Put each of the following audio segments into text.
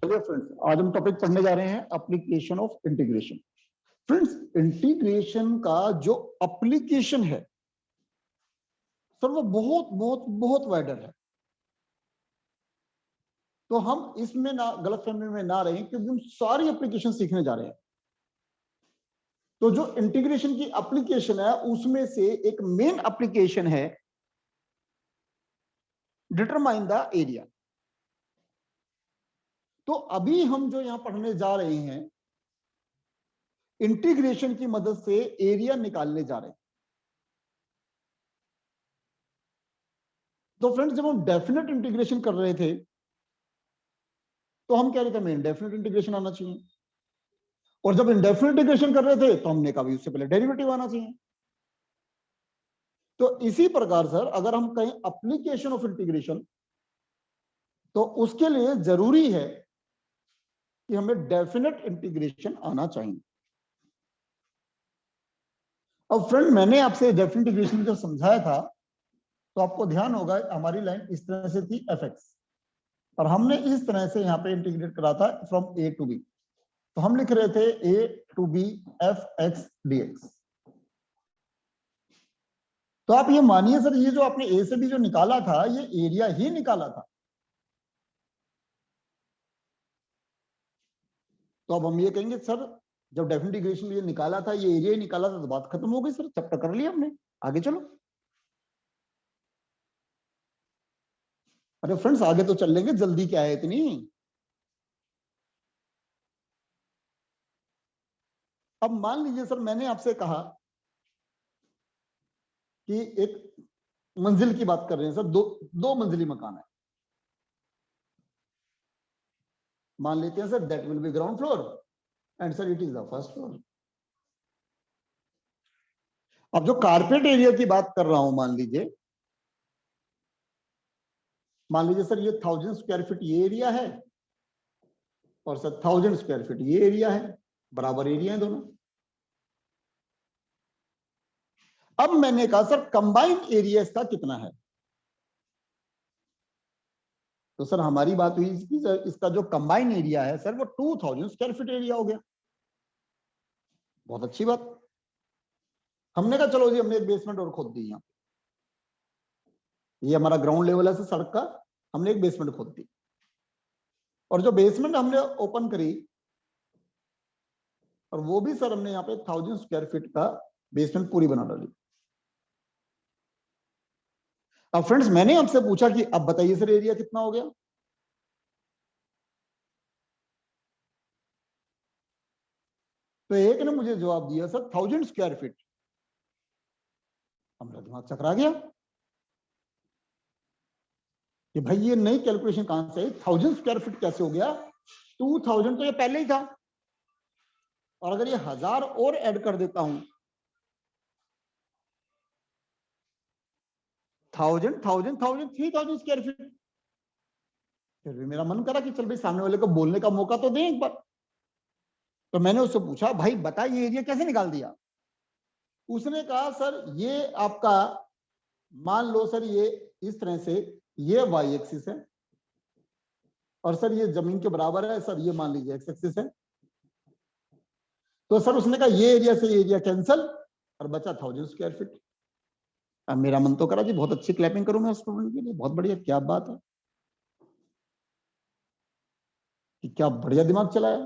चलिए फ्रेंड्स, आज हम टॉपिक पढ़ने जा रहे हैं application of integration. Friends, integration का जो एप्लीकेशन है सर वो बहुत बहुत बहुत वाइडर है। तो हम इसमें ना गलतफहमी में ना रहें, क्योंकि हम सारी एप्लीकेशन सीखने जा रहे हैं। तो जो इंटीग्रेशन की एप्लीकेशन है उसमें से एक मेन एप्लीकेशन है डिटरमाइन द एरिया। तो अभी हम जो यहां पढ़ने जा रहे हैं इंटीग्रेशन की मदद से एरिया निकालने जा रहे हैं। तो फ्रेंड्स, जब हम डेफिनेट इंटीग्रेशन कर रहे थे तो हम कह रहे थे हमें इंडेफिनेट इंटीग्रेशन आना चाहिए, और जब इंडेफिनेट इंटीग्रेशन कर रहे थे तो हमने कहा उससे पहले डेरिवेटिव आना चाहिए। तो इसी प्रकार सर अगर हम कहें एप्लीकेशन ऑफ इंटीग्रेशन तो उसके लिए जरूरी है कि हमें डेफिनेट इंटीग्रेशन आना चाहिए। अब फ्रेंड, मैंने आपसे डेफिनेट इंटीग्रेशन जब समझाया था तो आपको ध्यान होगा हमारी लाइन इस तरह से थी एफ एक्स, और हमने इस तरह से यहां पे इंटीग्रेट करा था फ्रॉम ए टू बी। तो हम लिख रहे थे A to B F X D X. तो आप ये मानिए सर, ये जो आपने ए से बी जो निकाला था ये एरिया ही निकाला था। तो अब हम ये कहेंगे सर जब डेफिनेट इंटीग्रेशन ये निकाला था, ये एरिया ही निकाला था, तो बात खत्म हो गई सर, चैप्टर कर लिया हमने, आगे चलो। अरे फ्रेंड्स, आगे तो चल लेंगे, जल्दी क्या है इतनी। अब मान लीजिए सर मैंने आपसे कहा कि एक मंजिल की बात कर रहे हैं सर, दो मंजिली मकान है। मान लेते हैं sir that will be ground floor and sir it is the first floor. अब जो कारपेट एरिया की बात कर रहा हूं, मान लीजिए सर ये 1000 स्क्वायर फीट ये एरिया है, और सर 1000 स्क्वायर फीट ये एरिया है, बराबर एरिया है दोनों। अब मैंने कहा सर कंबाइंड एरिया इसका कितना है। तो सर हमारी बात हुई कि सर इसका जो कंबाइंड एरिया है सर वो 2000 स्क्वायर फीट एरिया हो गया। बहुत अच्छी बात। हमने कहा चलो जी, हमने एक बेसमेंट और खोद दी। यहाँ ये हमारा ग्राउंड लेवल है सड़क का, हमने एक बेसमेंट खोद दी, और जो बेसमेंट हमने ओपन करी और वो भी सर हमने यहाँ पे 1000 स्क्वायर फीट का बेसमेंट पूरी बना डाली। अब फ्रेंड्स मैंने आपसे पूछा कि अब बताइए सर एरिया कितना हो गया। तो एक ने मुझे जवाब दिया सर 1000 स्क्वायर फीट। हमारा दिमाग चकरा गया कि भाई ये नई कैलकुलेशन कहां से, 1000 स्क्वायर फीट कैसे हो गया। 2000 तो ये पहले ही था, और अगर ये 1000 और ऐड कर देता हूं, 1000 1000 1000 3000 स्क्वायर फीट। फिर भी मेरा मन करा कि चल भाई सामने वाले को बोलने का मौका तो दें एक बार। तो मैंने उससे पूछा भाई बता ये एरिया कैसे निकाल दिया। उसने कहा सर ये आपका मान लो सर ये इस तरह से ये वाई एक्सिस है, और सर ये जमीन के बराबर है सर, ये मान लीजिए एक्स एक्सिस है। तो सर उसने कहा ये एरिया से ये एरिया कैंसल, और बचा 1000 स्क्वायर फीट। अब मेरा मन तो करा जी बहुत अच्छी क्लैपिंग करूं मैं स्टूडेंट के लिए, बहुत बढ़िया, क्या बात है कि क्या बढ़िया दिमाग चलाया।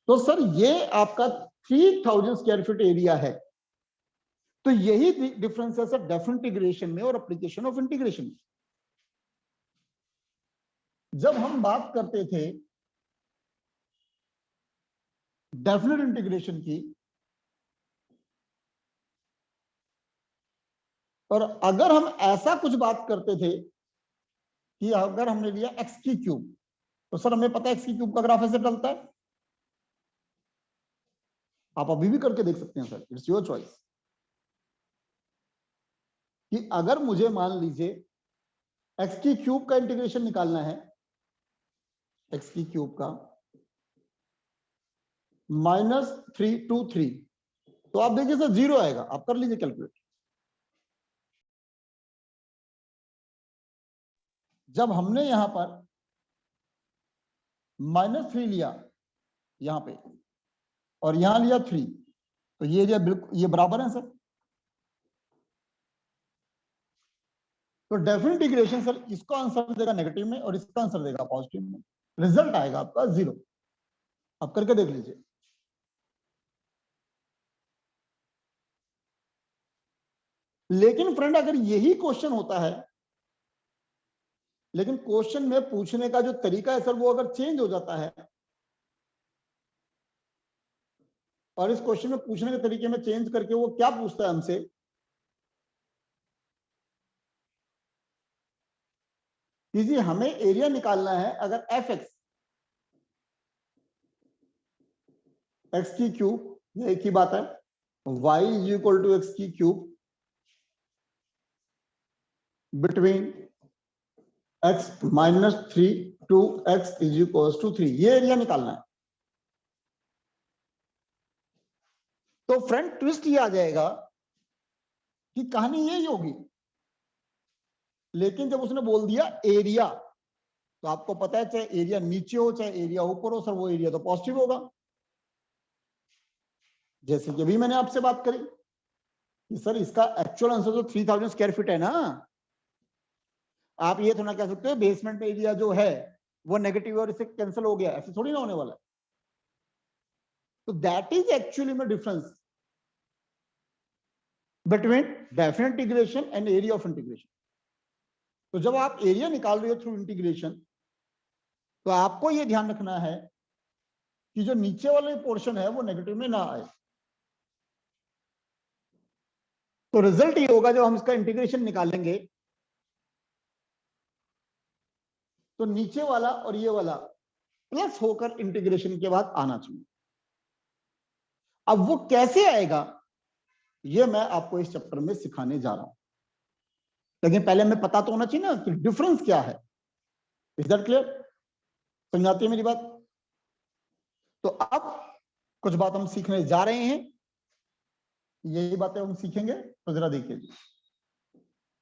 तो सर ये आपका 3000 स्क्वायर फीट एरिया है। तो यही डिफरेंस है सर डेफिनेट इंटीग्रेशन में और एप्लीकेशन ऑफ इंटीग्रेशन में। जब हम बात करते थे डेफिनेट इंटीग्रेशन की, और अगर हम ऐसा कुछ बात करते थे कि अगर हमने लिया एक्स की क्यूब, तो सर हमें पता है एक्स की क्यूब का ग्राफ ऐसे चलता है। आप अभी भी करके देख सकते हैं सर, इट्स योर चॉइस। कि अगर मुझे मान लीजिए एक्स की क्यूब का इंटीग्रेशन निकालना है, एक्स की क्यूब का -323, तो आप देखिए सर 0 आएगा, आप कर लीजिए कैलकुलेट। जब हमने यहां पर -3 लिया यहां पे और यहां लिया 3, तो ये एरिया बिल्कुल ये बराबर है सर। तो डेफिनेट इंटीग्रेशन सर इसको आंसर देगा नेगेटिव में और इसका आंसर देगा पॉजिटिव में, रिजल्ट आएगा आपका 0। आप करके देख लीजिए। लेकिन फ्रेंड अगर यही क्वेश्चन होता है, लेकिन क्वेश्चन में पूछने का जो तरीका है सर वो अगर चेंज हो जाता है, और इस क्वेश्चन में पूछने के तरीके में चेंज करके वो क्या पूछता है हमसे कि जी हमें एरिया निकालना है अगर एफ एक्स की क्यूब, ये एक ही बात है, y is equal to X की cube between x -3 to x is equal to 3, ये एरिया निकालना है। तो फ्रेंड ट्विस्ट ये आ जाएगा कि कहानी यही होगी, लेकिन जब उसने बोल दिया एरिया, तो आपको पता है चाहे एरिया नीचे हो चाहे एरिया ऊपर हो सर, वो एरिया तो पॉजिटिव होगा। जैसे कि अभी मैंने आपसे बात करी कि सर इसका एक्चुअल आंसर तो 3000 स्क्वायर फीट है ना। आप ये थोड़ा कह सकते हो बेसमेंट एरिया जो है वो नेगेटिव और इससे कैंसिल हो गया, ऐसे थोड़ी ना होने वाला। तो दैट इज एक्चुअली में difference between definite integration and area of integration. तो जब आप एरिया निकाल रहे हो थ्रू इंटीग्रेशन, तो आपको यह ध्यान रखना है कि जो नीचे वाले पोर्शन है वो नेगेटिव में ना आए। तो रिजल्ट ये होगा जब हम इसका इंटीग्रेशन निकालेंगे, तो नीचे वाला और ये वाला प्लस होकर इंटीग्रेशन के बाद आना चाहिए। अब वो कैसे आएगा ये मैं आपको इस चैप्टर में सिखाने जा रहा हूं, लेकिन पहले हमें पता तो होना चाहिए ना कि डिफरेंस क्या है। Is that clear? समझ आती है मेरी बात? तो अब कुछ बात हम सीखने जा रहे हैं, यही बातें हम सीखेंगे, तो जरा देखिए।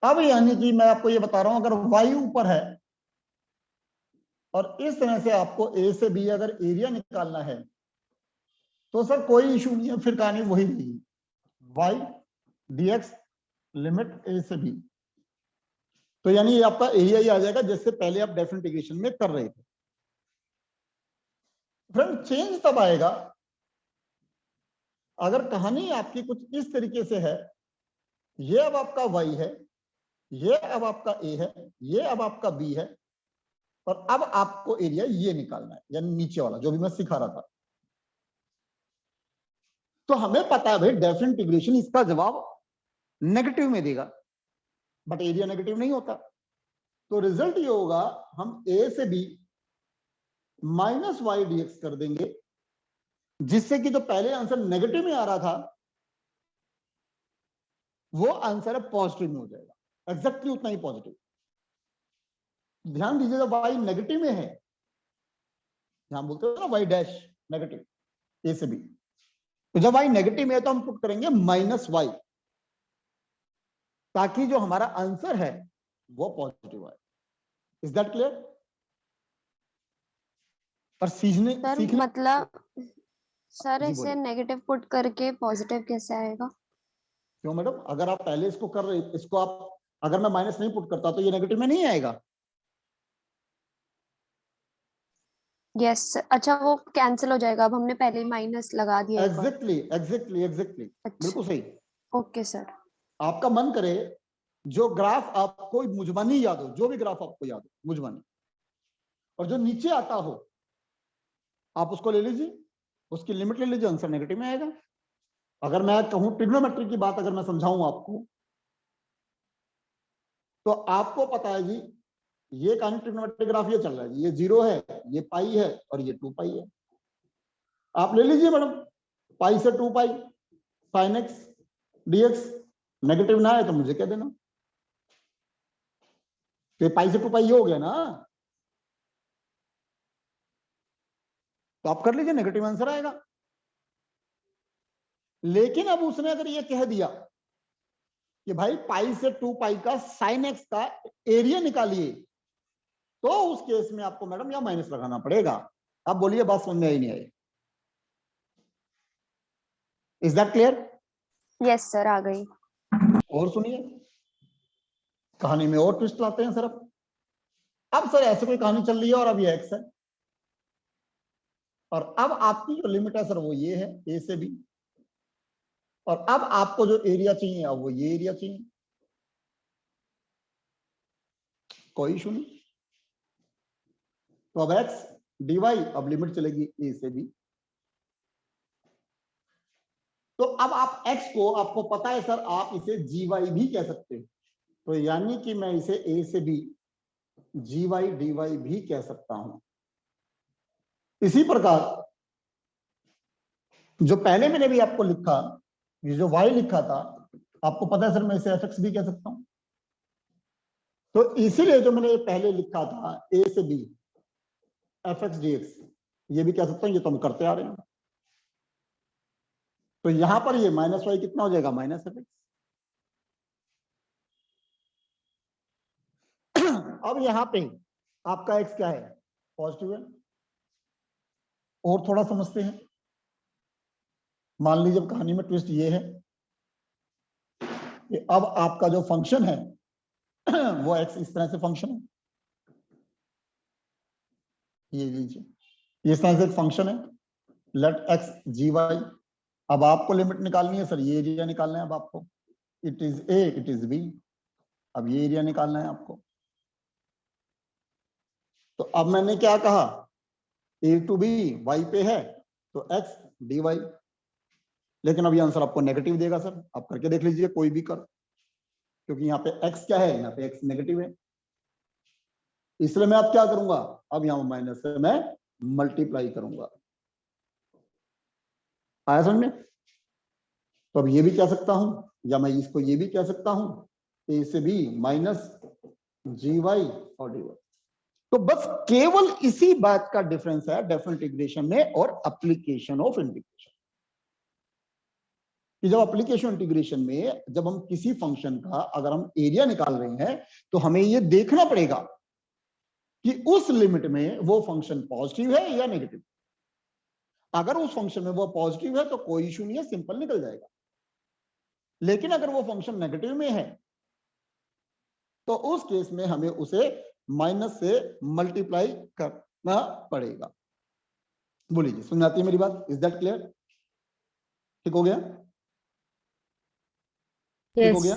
अब यानी कि मैं आपको ये बता रहा हूं, अगर वायु ऊपर है और इस तरह से आपको ए से बी अगर एरिया निकालना है, तो सर कोई इशू नहीं है, फिर कहानी वही रहेगी, वाई डीएक्स लिमिट ए से बी। तो यानी ये आपका एरिया ही आ जाएगा जैसे पहले आप डेफिनेट इंटीग्रेशन में कर रहे थे। फ्रेंड चेंज तब आएगा अगर कहानी आपकी कुछ इस तरीके से है, ये अब आपका y है, ये अब आपका a है, ये अब आपका b है, और अब आपको एरिया ये निकालना है, यानी नीचे वाला जो भी मैं सिखा रहा था। तो हमें पता है भाई डेफिनेट इंटीग्रेशन इसका जवाब नेगेटिव में देगा, बट एरिया नेगेटिव नहीं होता। तो रिजल्ट ये होगा हम a से b -y dx कर देंगे, जिससे कि जो पहले आंसर नेगेटिव में आ रहा था वो आंसर पॉजिटिव में हो जाएगा, एग्जैक्टली उतना ही पॉजिटिव। ध्यान दीजिए जब y नेगेटिव में है, यहां बोलते हो ना y डैश नेगेटिव a से b, तो जब y नेगेटिव में है तो हम पुट करेंगे -y, ताकि जो हमारा आंसर है वो पॉजिटिव आए। Is that clear? पर सीखने मतलब सर इसे नेगेटिव पुट करके पॉजिटिव कैसे आएगा? क्यों मैडम, अगर आप पहले इसको कर रहे, इसको आप अगर मैं माइनस नहीं पुट करता तो ये नेगेटिव में नहीं आएगा। यस अच्छा वो कैंसिल हो जाएगा, अब हमने पहले ही माइनस लगा दिया। एग्जैक्टली एग्जैक्टली एग्जैक्टली, बिल्कुल सही। Okay sir. आपका मन करे जो ग्राफ आपको मुजमनी याद हो, जो भी ग्राफ आपको याद हो मुजमनी, और जो नीचे आता हो आप उसको ले लीजिए, उसकी लिमिट ले लीजिए, आंसर नेगेटिव में आएगा। अगर मैं कहूं ट्रिग्नोमेट्री की बात अगर मैं समझाऊं आपको, तो आपको पता है जी ये कहानी ट्रिग्नोमेट्रिक ग्राफ ये चल रहा है, ये 0 है, ये पाई है और ये 2 पाई है। आप ले लीजिए मैडम पाई से 2 pi sine x dx, negative ना है तो मुझे कह देना, तो पाई से 2 पाई हो गया ना, तो आप कर लीजिए, नेगेटिव आंसर आएगा। लेकिन अब उसने अगर ये कह दिया कि भाई पाई से 2 पाई का साइन एक्स का एरिया निकालिए, तो उस केस में आपको मैडम यहां माइनस लगाना पड़ेगा। आप बोलिए बात समझ में आई नहीं आई? Is that clear? Yes sir, आ गई। और सुनिए, कहानी में और ट्विस्ट लाते हैं सर। अब सर ऐसे कोई कहानी चल रही है और अब ये एक्स है, और अब आपकी जो लिमिट है सर वो ये है ए से बी, और अब आपको जो एरिया चाहिए अब वो ये एरिया चाहिए। कोई इशू नहीं। तो अब एक्स डी वाई, अब लिमिट चलेगी ए से बी। तो अब आप x को, आपको पता है सर, आप इसे जी वाई भी कह सकते हैं। तो यानी कि मैं इसे a से b जी वाई डी वाई भी कह सकता हूं। इसी प्रकार जो पहले मैंने भी आपको लिखा, ये जो y लिखा था, आपको पता है सर मैं इसे fx भी कह सकता हूं। तो इसीलिए जो मैंने पहले लिखा था a से b fx dx, ये भी कह सकता हूं, ये तो हम करते आ रहे हैं। तो यहां पर ये माइनस वाई कितना हो जाएगा, माइनस एफ एक्स। अब यहां पे आपका x क्या है, पॉजिटिव है। और थोड़ा समझते हैं। मान लीजिए कहानी में ट्विस्ट ये है कि अब आपका जो फंक्शन है वो x इस तरह से फंक्शन है, ये लीजिए इस तरह से एक फंक्शन है, लेट x जी वाई। अब आपको लिमिट निकालनी है सर, ये एरिया निकालना है अब आपको, it is a it is b। अब ये एरिया निकालना है आपको। तो अब मैंने क्या कहा, a टू b y पे है, तो x dy। लेकिन अब ये आंसर आपको नेगेटिव देगा सर, आप करके देख लीजिए कोई भी कर, क्योंकि यहाँ पे x क्या है, यहाँ पे x नेगेटिव है। इसलिए मैं अब क्या करूंगा, अब यहां माइनस से मैं मल्टीप्लाई करूंगा। आया समझ में? तो अब ये भी कह सकता हूं, या मैं इसको ये भी कह सकता हूं, ए से बी माइनस जी वाई और डी वाई। तो बस केवल इसी बात का डिफरेंस है डेफिनेट इंटीग्रेशन में और एप्लीकेशन ऑफ इंटीग्रेशन। कि जब एप्लीकेशन इंटीग्रेशन में जब हम किसी फंक्शन का अगर हम एरिया निकाल रहे हैं, तो हमें ये देखना पड़ेगा कि उस लिमिट में वो फंक्शन पॉजिटिव है या नेगेटिव। अगर उस फंक्शन में वो पॉजिटिव है तो कोई इशू नहीं है, सिंपल निकल जाएगा। लेकिन अगर वो फंक्शन नेगेटिव में है तो उस केस में हमें उसे माइनस से मल्टीप्लाई करना पड़ेगा। बोलिए जी, समझ आती है मेरी बात? Is that clear? ठीक हो गया? ठीक हो गया?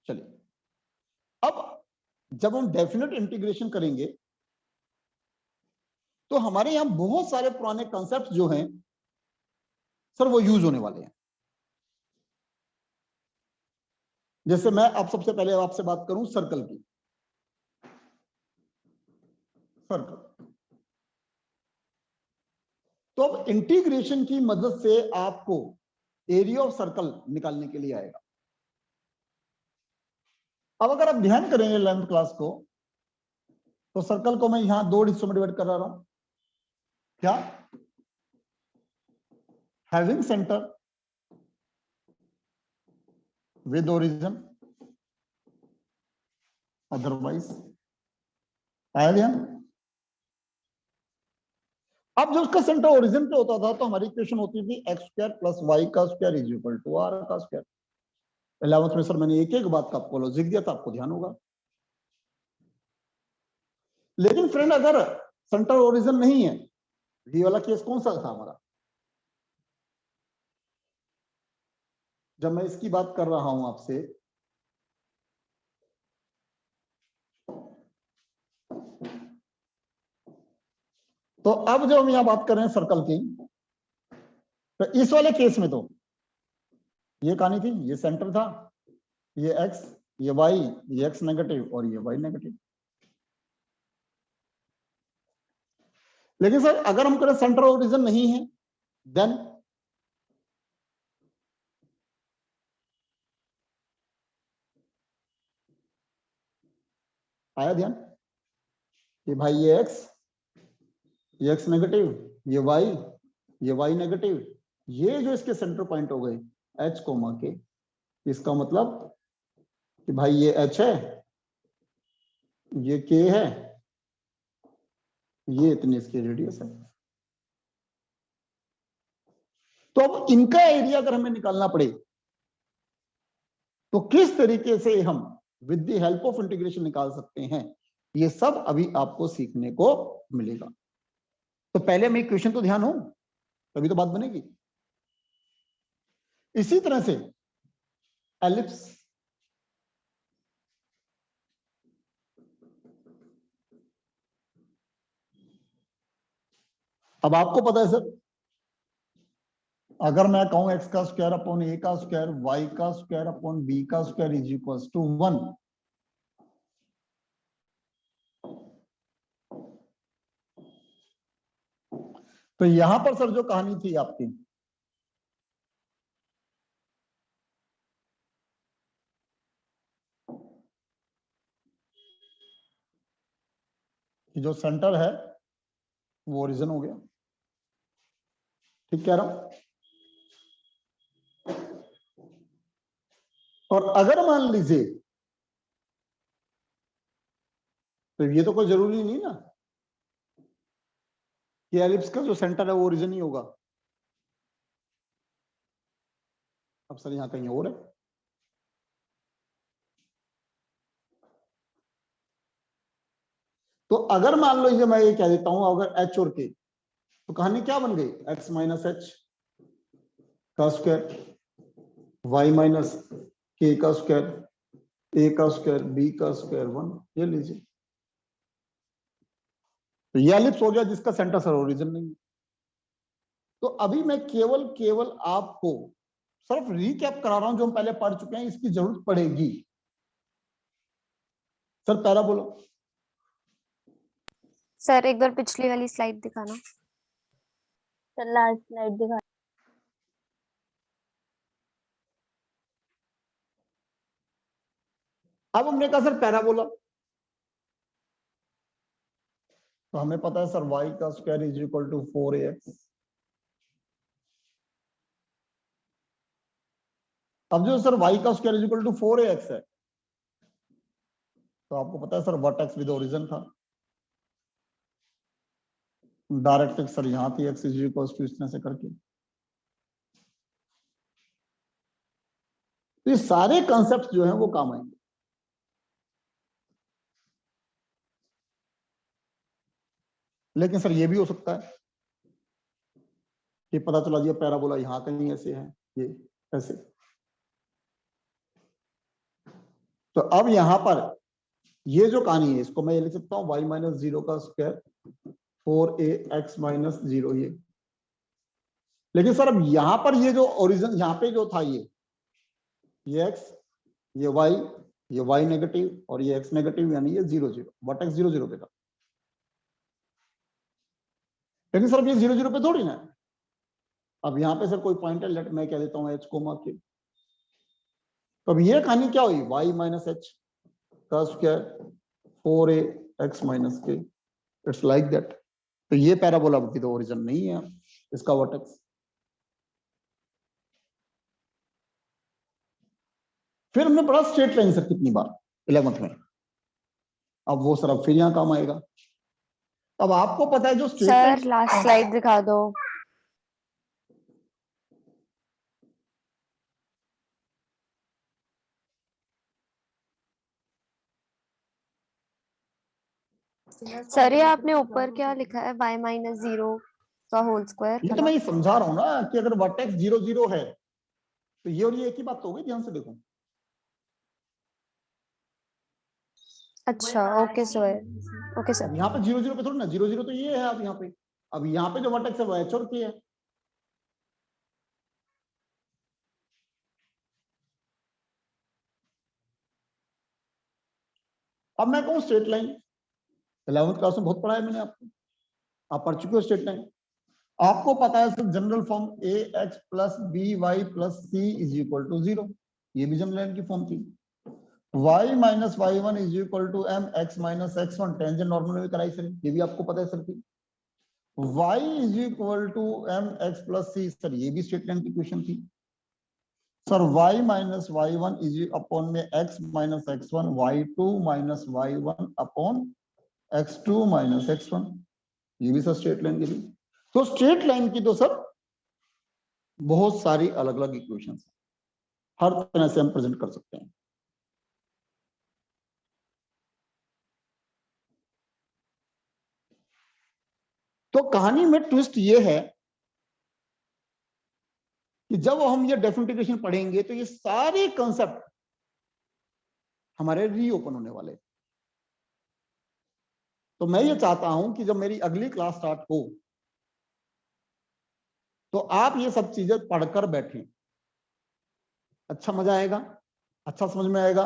चलिए, अब जब हम डेफिनेट इंटीग्रेशन करेंगे तो हमारे यहां बहुत सारे पुराने कॉन्सेप्ट जो हैं सर वो यूज होने वाले हैं। जैसे मैं अब सबसे पहले आपसे बात करूं सर्कल की। सर्कल, तो अब इंटीग्रेशन की मदद से आपको एरिया ऑफ सर्कल निकालने के लिए आएगा। अब अगर आप ध्यान करेंगे 11th क्लास को, तो सर्कल को मैं यहां दो हिस्सों में डिवाइड कर रहा हूं। क्या? Having centre with origin, otherwise. आया ध्यान? अब जो उसका सेंटर ओरिजिन पे होता था तो हमारी इक्वेशन होती थी एक्स स्क्वायर प्लस वाई का square is equal to r का स्क्वायर। 11th में सर मैंने एक एक बात का आपको लॉजिक दिया था, आपको ध्यान होगा। लेकिन फ्रेंड अगर सेंटर ओरिजिन नहीं है, ये वाला केस कौन सा था हमारा, जब मैं इसकी बात कर रहा हूं आपसे, तो अब जब हम यहां बात कर रहे हैं सर्कल की, तो इस वाले केस में तो ये कहानी थी, ये सेंटर था, ये एक्स, ये वाई, ये एक्स नेगेटिव और ये वाई नेगेटिव। लेकिन सर अगर हम करें सेंटर ओरिजिन नहीं है, देन आया ध्यान कि भाई ये एक्स नेगेटिव, ये वाई नेगेटिव, ये जो इसके सेंटर पॉइंट हो गए एच कोमा के, इसका मतलब कि भाई ये एच है, ये के है, ये इतनी इसकी रेडियस है। तो अब इनका एरिया अगर हमें निकालना पड़े तो किस तरीके से हम with the help of integration निकाल सकते हैं, ये सब अभी आपको सीखने को मिलेगा। तो पहले मैं इक्वेशन तो ध्यान हो, तभी तो बात बनेगी। इसी तरह से एलिप्स, अब आपको पता है सर, अगर मैं कहूं x का स्क्वायर अपॉन a का स्क्वायर, y का स्क्वायर अपॉन b का स्क्वायर इज इक्वल टू 1, तो यहां पर सर जो कहानी थी आपकी, जो सेंटर है वो ओरिजिन हो गया, ठीक कह रहा हूं। और अगर मान लीजिए, तो ये तो कोई जरूरी नहीं ना कि एलिप्स का जो सेंटर है वो ओरिजिन ही होगा। अब सर यहां कहीं और है, तो अगर मान लो ये मैं ये कह देता हूं अगर h और k, तो कहानी क्या बन गई, x माइनस एच का स्क्वायर, y माइनस k का स्क्वायर, a का स्क्वायर, b का स्क्वायर 1, ये लीजिए। तो ये एलिप्स हो गया जिसका सेंटर सर ओरिजिन नहीं है। तो अभी मैं केवल आपको सिर्फ रीकैप करा रहा हूं, जो हम पहले पढ़ चुके हैं, इसकी जरूरत पड़ेगी। सर पैरा बोलो। सर एक बार पिछली वाली स्लाइड दिखाना। सर लास्ट स्लाइड दिखा। अब हमने कहा सर पैराबोला, तो हमें पता है सर y का square is equal to 4ax। अब जो सर y का square is equal to 4ax है, तो आपको पता है सर वर्टेक्स विद ओरिजिन था, डायरेक्ट सर यहां थी x इज इक्वल टू इस तरह से करके। तो ये सारे कॉन्सेप्ट जो हैं वो काम आएंगे। लेकिन सर ये भी हो सकता है कि पता चला दिया पैराबोला यहां कहीं ऐसे है, ये ऐसे। तो अब यहां पर ये जो कहानी है, इसको मैं ये लिख सकता हूं y माइनस 0 का स्क्वायर 4ax माइनस 0, ये। लेकिन सर अब यहां पर ये जो ओरिजिन यहां पे जो था, ये x, ये y नेगेटिव और ये x नेगेटिव, यानी ये 0 0, वर्टेक्स 0 0 पे था। लेकिन सर अब ये 0 0 पे थोड़ी ना है। अब यहां पे सर कोई पॉइंट है, लेट मैं कह देता हूं h कोमा के। तो अब ये कहानी क्या हुई, y माइनस h का square 4ax minus k, it's like that. तो ये पैराबोला विद ओरिजिन नहीं है इसका वर्टेक्स। फिर हमने पढ़ा स्ट्रेट लाइन सर कितनी बार 11th में, अब वो सर अब फिर यहां काम आएगा। अब आपको पता है जो straight line, sir last slide दिखा दो। सर ये आपने ऊपर क्या लिखा है, y माइनस 0 का होल स्क्वायर। ये तो मैं ये समझा रहा हूं ना कि अगर वर्टेक्स 0 0 है तो ये और ये एक ही बात तो हो गई, ध्यान से देखो। अच्छा ओके सर, ओके सर। अब यहाँ पे 0 0 पे थोड़ी ना, 0 0 तो ये है। अब यहाँ पे जो वर्टेक्स है वो h और k है। अब मैं कहूँ स्ट्रेट लाइन, 11th क्लास में बहुत पढ़ा है मैंने आपको, आप पढ़ चुके हो स्ट्रेट लाइन। आपको पता है sir general form ax plus by plus c is equal to 0, ये भी जनरल लाइन की फॉर्म थी। y minus y1 is equal to m x minus x1, tangent normal में कराई सर, ये भी आपको पता है सर की। y is equal to m x plus c, sir ये भी स्ट्रेट लाइन की क्वेश्चन थी। Sir y minus y1 is upon में x minus x1, y2 minus y1 upon x2 minus x1। ये भी सर स्ट्रेट लाइन के लिए। तो स्ट्रेट लाइन की तो सर बहुत सारी अलग अलग इक्वेशंस हर तरह से हम प्रेजेंट कर सकते हैं। तो कहानी में ट्विस्ट ये है कि जब हम ये डेफिनेट इक्वेशन पढ़ेंगे तो ये सारे कंसेप्ट हमारे रीओपन होने वाले। तो मैं ये चाहता हूं कि जब मेरी अगली क्लास स्टार्ट हो तो आप ये सब चीजें पढ़कर बैठें, अच्छा मजा आएगा, अच्छा समझ में आएगा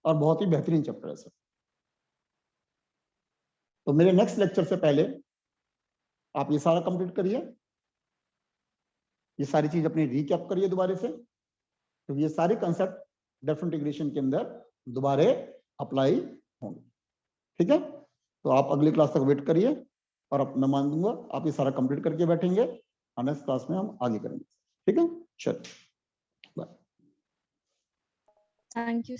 और बहुत ही बेहतरीन चैप्टर है सर। तो मेरे नेक्स्ट लेक्चर से पहले आप ये सारा कंप्लीट करिए, ये सारी चीज अपनी रिकैप करिए दोबारा से, क्योंकि ये सारे कंसेप्ट डेफिनेट इंटीग्रेशन के अंदर दोबारा अप्लाई होंगे। ठीक है, तो आप अगली क्लास तक वेट करिए और अब मैं मान दूंगा आप ये सारा कंप्लीट करके बैठेंगे, नेक्स्ट क्लास में हम आगे करेंगे। ठीक है, चलिए बाय। Thank you.